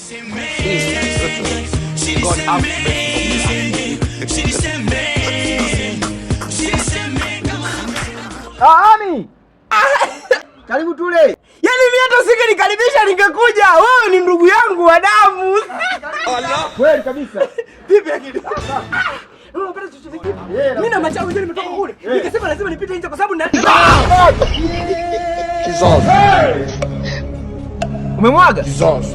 God have mercy. Ami! Karibu tule. Yaani mimi hata usingenikaribisha ningekuja. Wewe ni ndugu yangu wa damu. Allah. Kweli kabisa. Vipi lakini? Unapata chochote kipi? Mimi na machao wenyewe nimetoka kule. Nikasema lazima nipite nje kwa sababu na Jesus. Umemwaga? Jesus.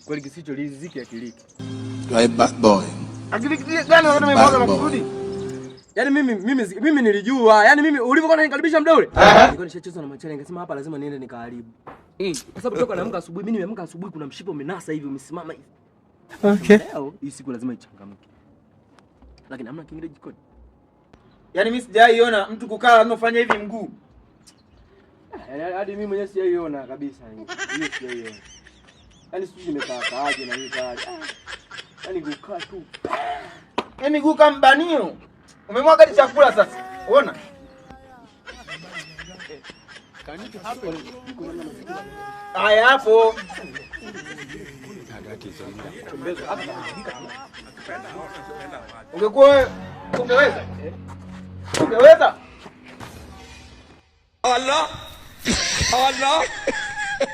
Kweli kisicho liziki akiliki. You are a bad boy. Akiliki gani wakati umemwaga makusudi? Yaani mimi nilijua. Yaani mimi ulivyokuwa unanikaribisha muda ule. Nilikuwa nishacheza na machale nikasema hapa lazima niende nikaharibu. Kwa sababu toka naamka asubuhi, mimi nimeamka asubuhi kuna mshipa umenasa hivi umesimama hivi. Okay. Leo hii siku lazima ichangamke. Lakini hamna kingine jikoni. Yaani mimi sijaiona mtu kukaa lazima ufanye hivi mguu. Hadi mimi mwenyewe sijaiona kabisa hiyo sijaiona. Yaani sisi nimekaa aje na hiyo kaje. Yaani kukaa tu. Yaani miguu kama banio. Umemwaga hadi chakula sasa. Unaona? Haya hapo. Ungekuwa ungeweza? Ungeweza? Allah. Allah.